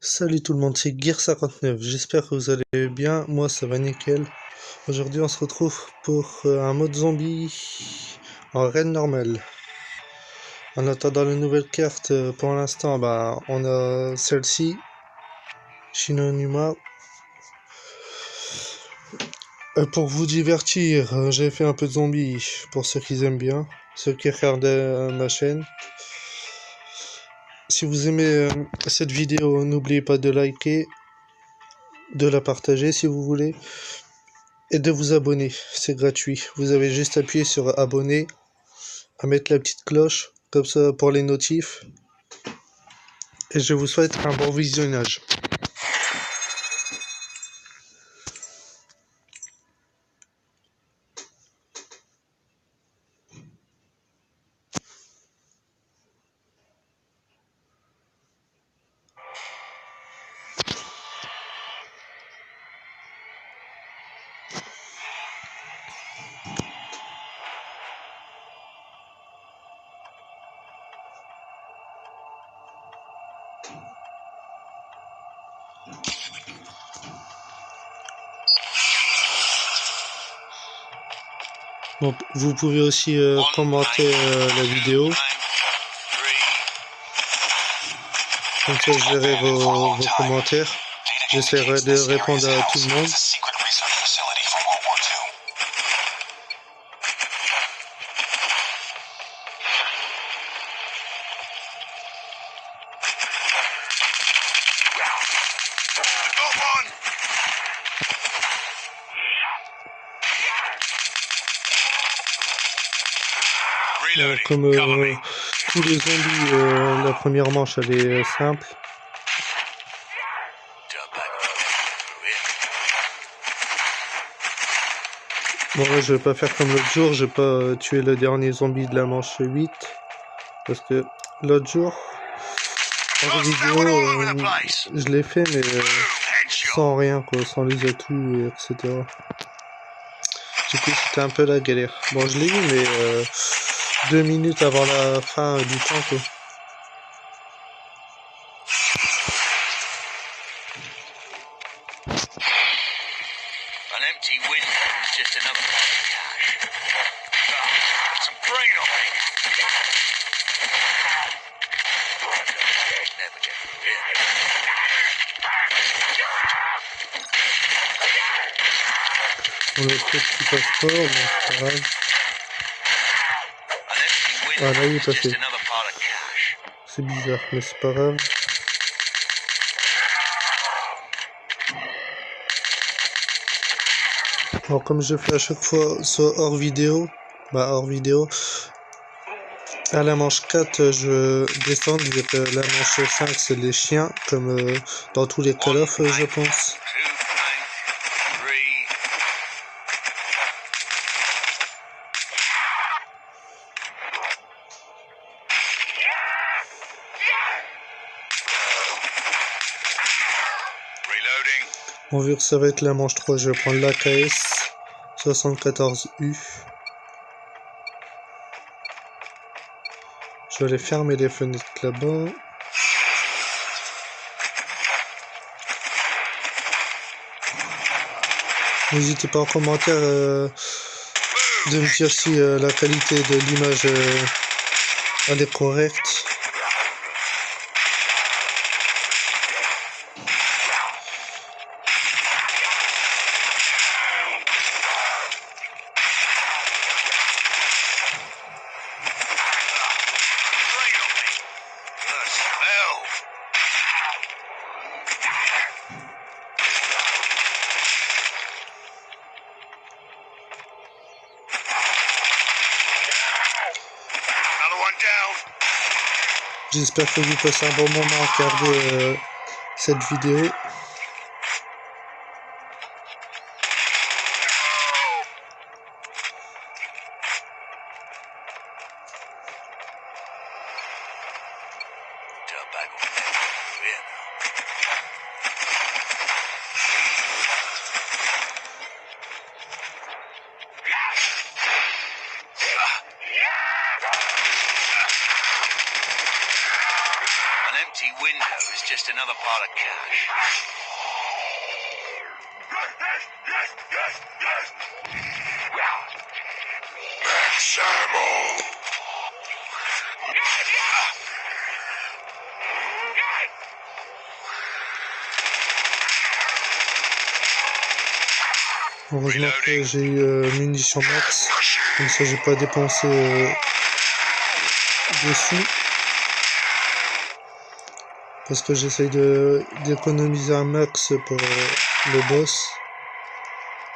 Salut tout le monde, c'est Gear59, j'espère que vous allez bien, moi ça va nickel. Aujourd'hui on se retrouve pour un mode zombie en raid normale. En attendant les nouvelles cartes, pour l'instant on a celle-ci, Shinonuma. Pour vous divertir, j'ai fait un peu de zombies pour ceux qui aiment bien, ceux qui regardent ma chaîne. Si vous aimez cette vidéo, n'oubliez pas de liker, de la partager si vous voulez, et de vous abonner, c'est gratuit. Vous avez juste appuyé sur abonner, à mettre la petite cloche, comme ça pour les notifs. Et je vous souhaite un bon visionnage. Bon, vous pouvez aussi commenter la vidéo. Comme ça je verrai vos commentaires. J'essaierai de répondre à tout le monde. Comme tous les zombies, la première manche elle est simple. Bon là je vais pas faire comme l'autre jour, je vais pas tuer le dernier zombie de la manche 8. Parce que l'autre jour, en vidéo, je l'ai fait mais sans rien quoi, sans les atouts, etc. Du coup c'était un peu la galère. Bon je l'ai eu mais 2 minutes avant la fin du temps quoi. An empty window is just another part of cash. Got some brain on me. Never get through here. On a trop de petits passeports, mais c'est pas grave. An empty Ah là il est window is passé. just another part of cash. C'est bizarre, mais c'est pas grave. Bon, comme je fais à chaque fois, soit hors vidéo, à la manche 4, je descends, vu que la manche 5, c'est les chiens, comme dans tous les Call of, je pense. 2, 3. Reloading. Bon, vu que ça va être la manche 3, je vais prendre l'AKS 74U. Je vais aller fermer les fenêtres là-bas. N'hésitez pas en commentaire de me dire si la qualité de l'image elle est correcte. Brain on me. The smell. Another one down. J'espère que vous passez un bon moment à regarder cette vidéo. An empty empty window is just another part of cash. Heureusement que j'ai eu munitions max, comme ça j'ai pas dépensé dessus. Parce que j'essaye d'économiser un max pour le boss.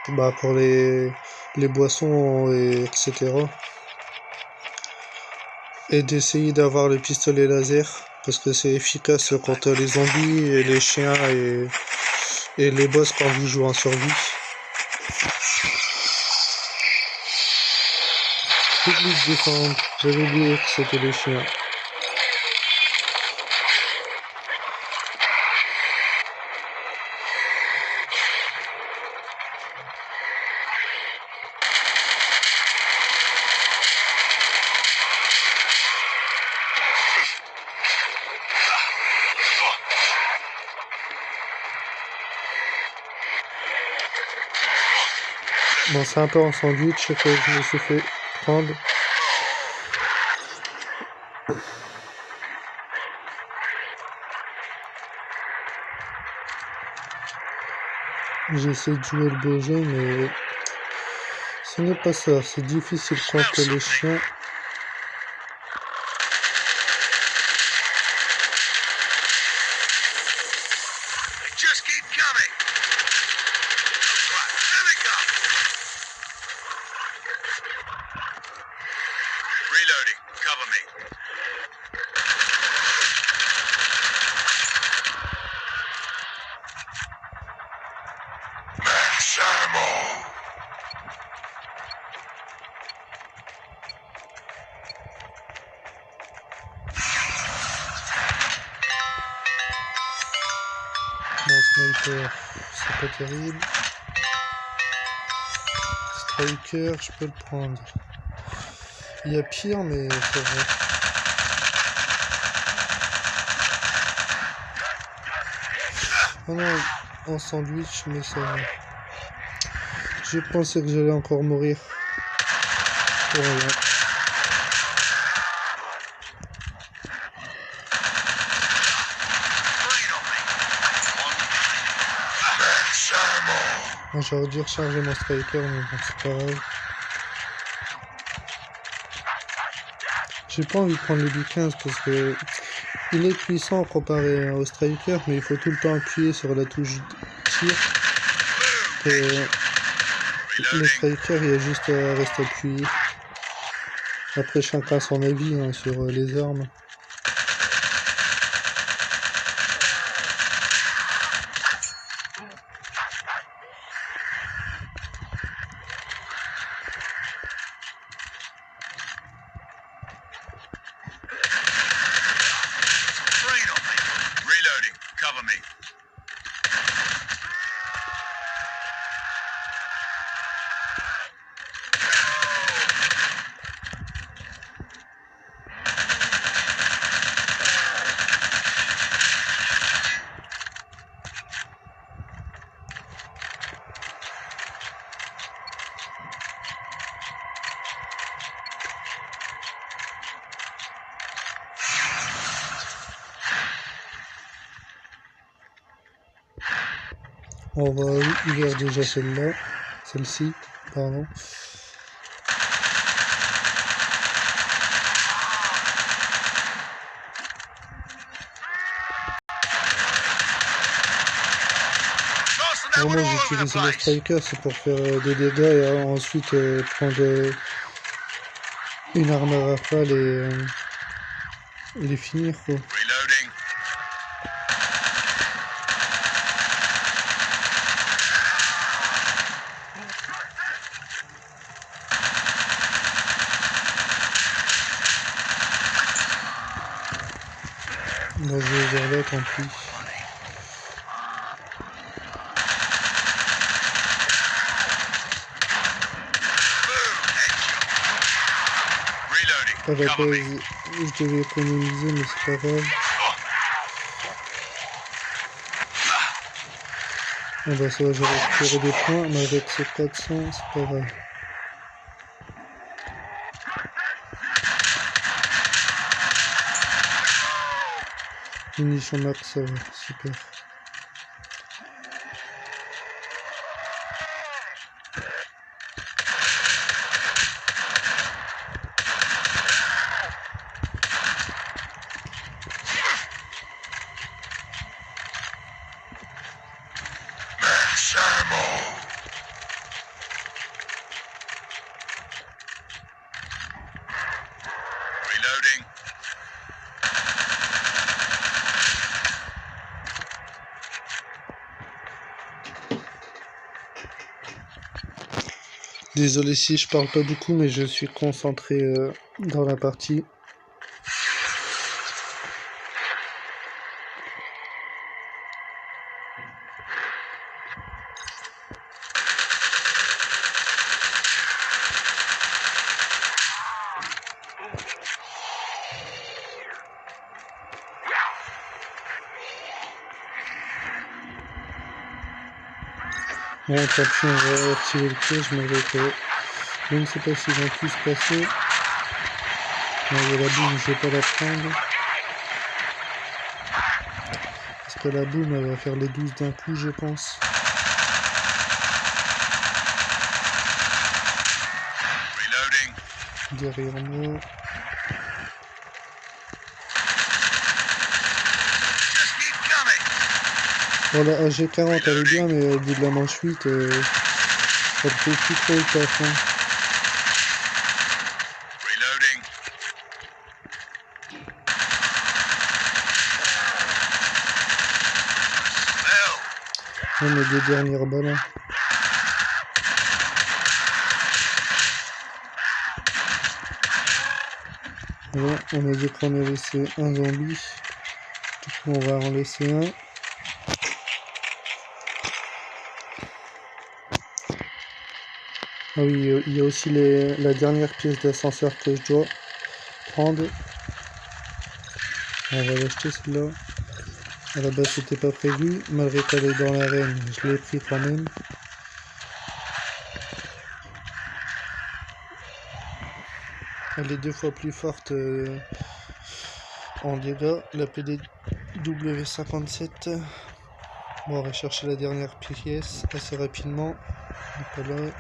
Bah pour les boissons et etc. Et d'essayer d'avoir le pistolet laser. Parce que c'est efficace contre les zombies et les chiens et les boss quand vous jouez en survie. J'oublie de descendre, j'avais oublié que c'était les chiens. Bon, c'est un peu en sandwich que je me suis fait prendre. J'essaie de jouer le beau jeu, mais ce n'est pas ça. C'est difficile contre les chiens. Just keep coming. There they come. Reloading. Cover me. Max ammo. Mon sniper, c'est pas terrible. Striker, je peux le prendre. Il y a pire, mais c'est vrai. Oh non, en sandwich, mais ça va. Je pensais que j'allais encore mourir. Pour rien. J'aurais dû recharger mon striker, mais bon, c'est pas grave. J'ai pas envie de prendre le B15 parce que il est puissant comparé au striker, mais il faut tout le temps appuyer sur la touche tir. Et le striker, il y a juste à rester appuyé. Après, chacun son avis hein, sur les armes. Reloading. Cover me. On va ouvrir déjà celle-là. Celle-ci, pardon. Pour moi, j'utilise le striker, c'est pour faire des dégâts et ensuite prendre une arme à rafale et les finir quoi. Reloading. Bon, je vais vers là, tant pis. À la base, je devais économiser, mais c'est pas grave. Ah bah ça va, j'ai récupéré des points, mais avec ces 400, c'est pas grave. Munitions max, ça va, super. Reloading. Désolé si je parle pas beaucoup, mais je suis concentré dans la partie. Bon, tant pis, on va activer le piège, malgré que je ne sais pas s'ils vont tous passer. Non, il y a la boum, je vais pas la prendre. Parce que la boum, elle va faire les 12 d'un coup, je pense. Reloading. Derrière moi. Just keep coming. Bon, la AG40, elle est bien, mais au bout de la manche 8, elle fait plus trop le taf. Hein. Reloading. Smell. On est deux dernières balles. Bon, on a dit qu'on a laissé un zombie. Du coup, on va en laisser un. Ah oui, il y a aussi la dernière pièce d'ascenseur que je dois prendre. On va l'acheter celle-là. À la base, c'était pas prévu. Malgré qu'elle est dans l'arène, je l'ai pris quand même. Elle est 2 fois plus forte en dégâts. La PDW57. Bon, on va chercher la dernière pièce assez rapidement. Elle n'est pas là.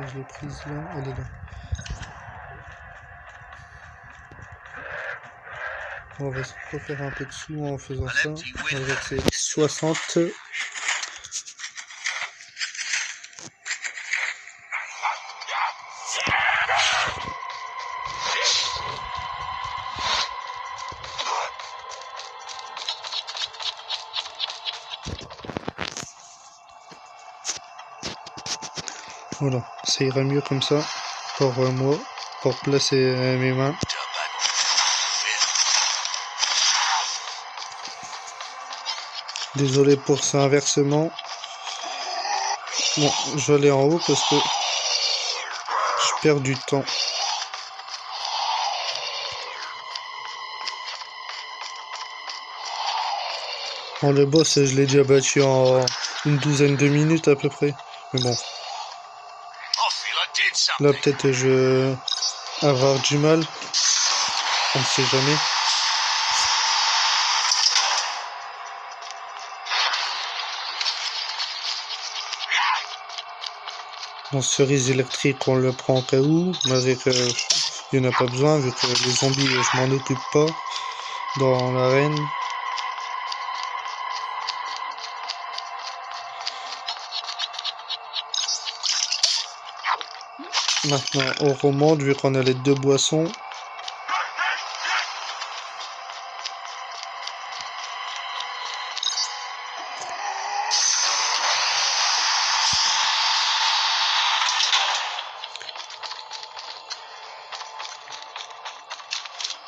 Je l'ai prise là. Elle est là. On va se refaire un peu de sous en faisant ça. Avec ces 60. Voilà, ça ira mieux comme ça pour moi, pour placer mes mains. Désolé pour ce inversement. Bon, je vais aller en haut parce que je perds du temps. Bon, le boss, je l'ai déjà battu en une douzaine de minutes à peu près. Mais bon. Là, peut-être je vais avoir du mal. On ne sait jamais. Bon, cerise électrique, on le prend au cas où. Malgré qu'il n'y en a pas besoin, vu que les zombies, je m'en occupe pas dans l'arène. Maintenant, on remonte, vu qu'on a les 2 boissons.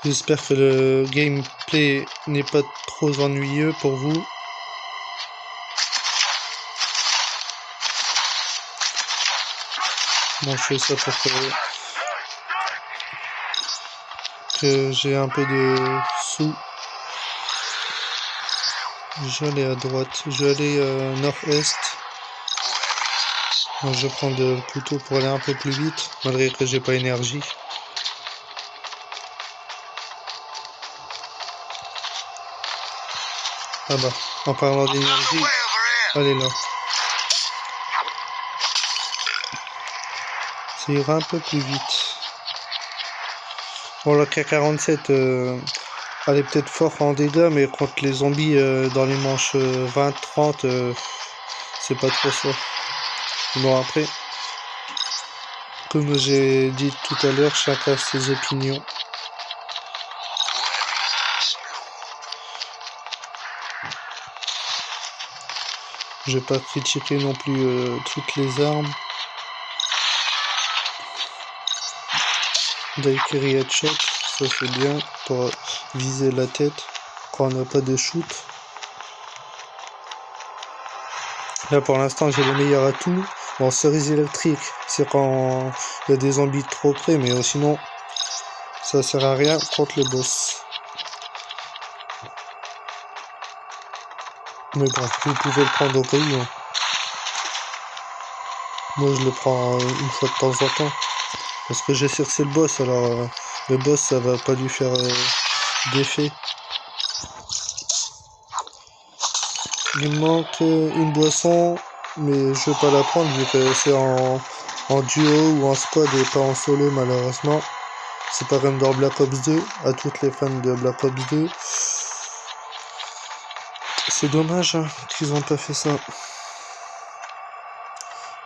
J'espère que le gameplay n'est pas trop ennuyeux pour vous. Bon, je fais ça pour que j'ai un peu de sous. Je vais aller à droite, je vais aller nord-est. Donc je prends le couteau pour aller un peu plus vite, malgré que j'ai pas énergie. Ah bah, en parlant d'énergie, elle est là. Ça ira un peu plus vite. Bon, la K-47, elle est peut-être forte en dégâts, mais contre les zombies dans les manches 20-30, c'est pas trop ça. Bon, après, comme j'ai dit tout à l'heure, chacun a ses opinions. Je vais pas critiquer non plus toutes les armes. Daiquiri Headshot, ça c'est bien pour viser la tête quand on n'a pas de shoot. Là pour l'instant j'ai le meilleur atout. Bon, cerise électrique, c'est quand il y a des zombies trop près, mais sinon ça sert à rien contre le boss. Mais bon, vous pouvez le prendre au cas où. Hein. Moi je le prends une fois de temps en temps. Parce que je sais que c'est le boss, alors le boss ça va pas lui faire d'effet. Il me manque une boisson, mais je vais pas la prendre vu que c'est en duo ou en squad et pas en solo malheureusement. C'est pas comme dans Black Ops 2, à toutes les fans de Black Ops 2. C'est dommage hein, qu'ils ont pas fait ça.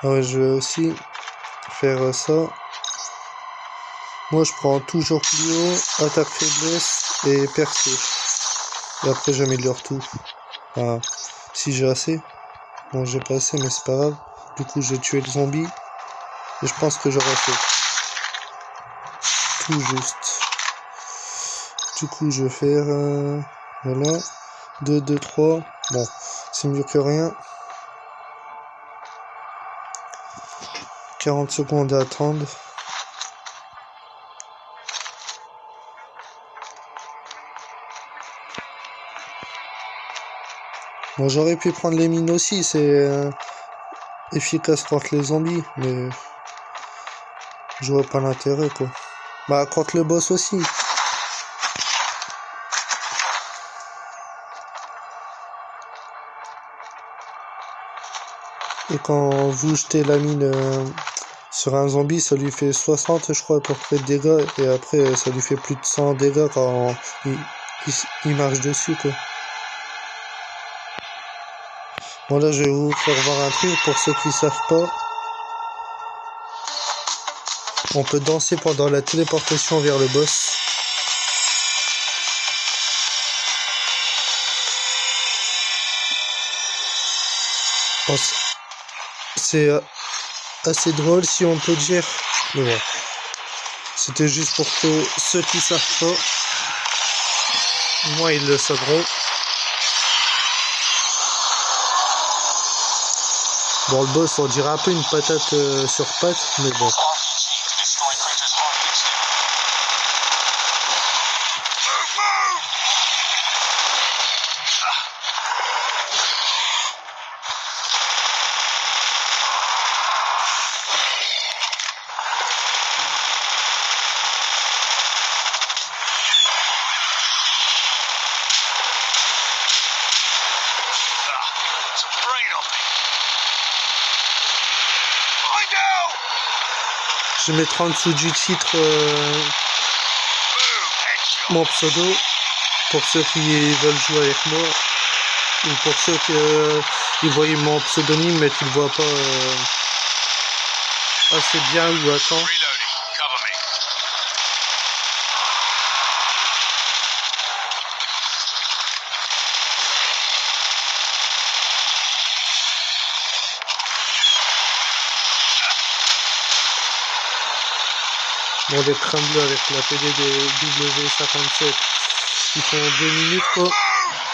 Ah ouais, je vais aussi faire ça. Moi je prends toujours plus haut, attaque faiblesse et percée. Et après j'améliore tout. Enfin, si j'ai assez. Bon j'ai pas assez mais c'est pas grave. Du coup j'ai tué le zombie. Et je pense que j'aurai fait. Tout juste. Du coup je vais faire... voilà. 2, 2, 3. Bon, c'est mieux que rien. 40 secondes à attendre. Bon, j'aurais pu prendre les mines aussi, c'est efficace contre les zombies, mais je vois pas l'intérêt quoi. Bah contre le boss aussi. Et quand vous jetez la mine sur un zombie, ça lui fait 60 je crois à peu près de dégâts, et après ça lui fait plus de 100 dégâts quand il marche dessus quoi. Bon là je vais vous faire voir un truc pour ceux qui savent pas. On peut danser pendant la téléportation vers le boss. Bon, c'est assez drôle si on peut dire. Mais bon. C'était juste pour que ceux qui savent pas, moi ils le sauront. Bon le boss on dirait un peu une patate sur patte, mais bon. Je vais mettre en dessous du titre mon pseudo pour ceux qui veulent jouer avec moi, ou pour ceux qui voient mon pseudonyme mais qui ne le voient pas assez bien ou à temps. Bon, les crumbles avec la PD de W57, ils font 2 minutes quoi.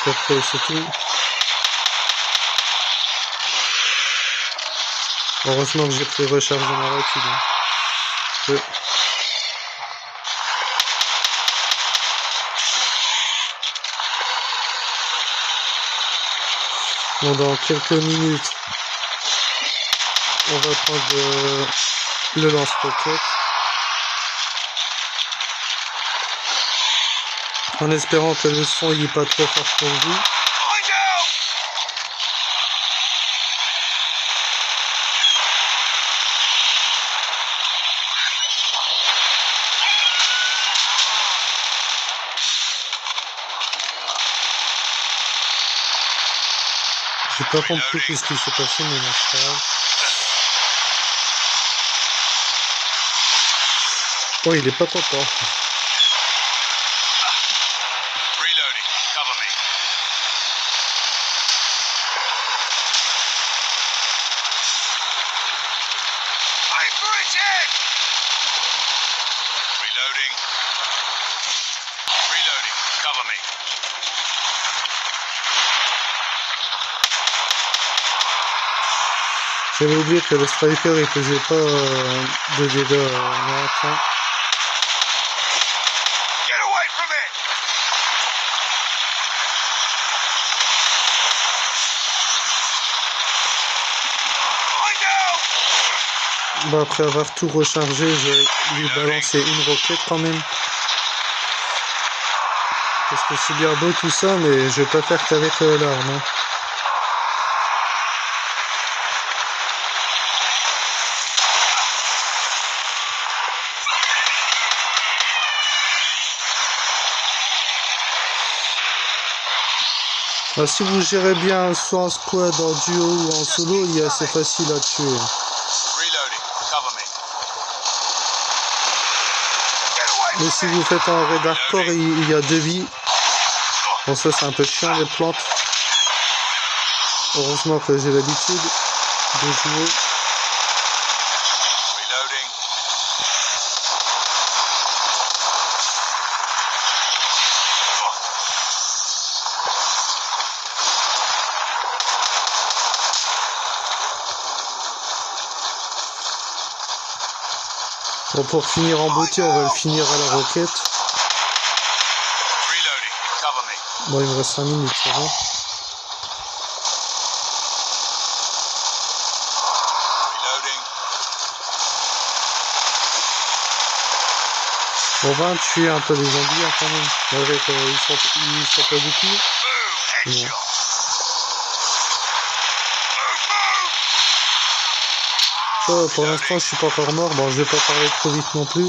Après c'est tout. Heureusement que j'ai pris recharge de ma rapide. Hein. Bon, dans quelques minutes, on va prendre le lance-roquette. En espérant que le son n'est pas trop fort pour vous. J'ai pas compris ce qui s'est passé, mais non, c'est pas grave. Oh, il est pas content. Reloading. Cover me. I'm for attack. Reloading. Reloading. Cover me. J'avais oublié que le striker il faisait pas de dégâts en rentrant. Get away from it. Going down. Bah, après avoir tout rechargé, je vais lui balancer une roquette quand même. Parce que c'est bien beau tout ça, mais je vais pas faire qu'avec l'arme. Hein. Bah, si vous gérez bien soit en squad, en duo ou en solo, il est assez facile à tuer. Reloading. Cover me. Mais si vous faites en raid hardcore, il y a 2 vies. Bon, ça c'est un peu chiant les plantes. Heureusement que j'ai l'habitude de jouer. Reloading. Bon, pour finir en beauté, on va le finir à la roquette. Reloading. Cover me. Bon, il me reste 5 minutes, c'est bon. Reloading. On va tuer un peu les zombies hein, quand même. Malgré qu'ils sont pas beaucoup. Move. Headshot. Ouais. Ça, pour l'instant, je suis pas encore mort. Bon, je vais pas parler trop vite non plus.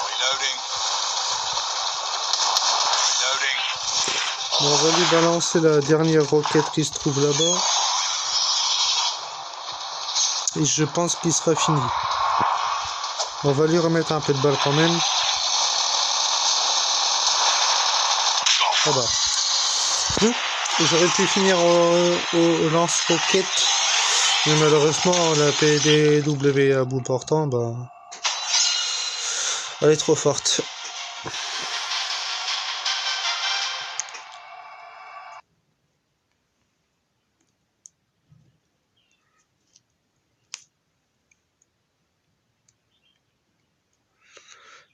Reloading. Reloading. Bon, on va lui balancer la dernière roquette qui se trouve là-bas. Et je pense qu'il sera fini. On va lui remettre un peu de balle quand même. Ah bah. J'aurais pu finir au lance-roquette. Mais malheureusement, la PDW à bout portant, bah, elle est trop forte.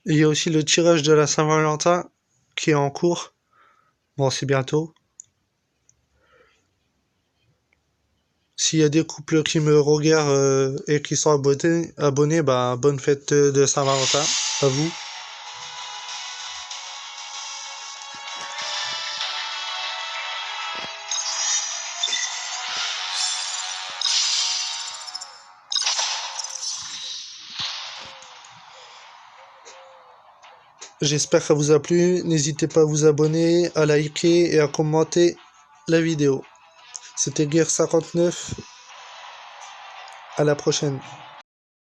Et il y a aussi le tirage de la Saint-Valentin qui est en cours. Bon, c'est bientôt. S'il y a des couples qui me regardent et qui sont abonnés, bah, bonne fête de Saint-Valentin à vous. J'espère que ça vous a plu. N'hésitez pas à vous abonner, à liker et à commenter la vidéo. C'était Guerre 59. À la prochaine.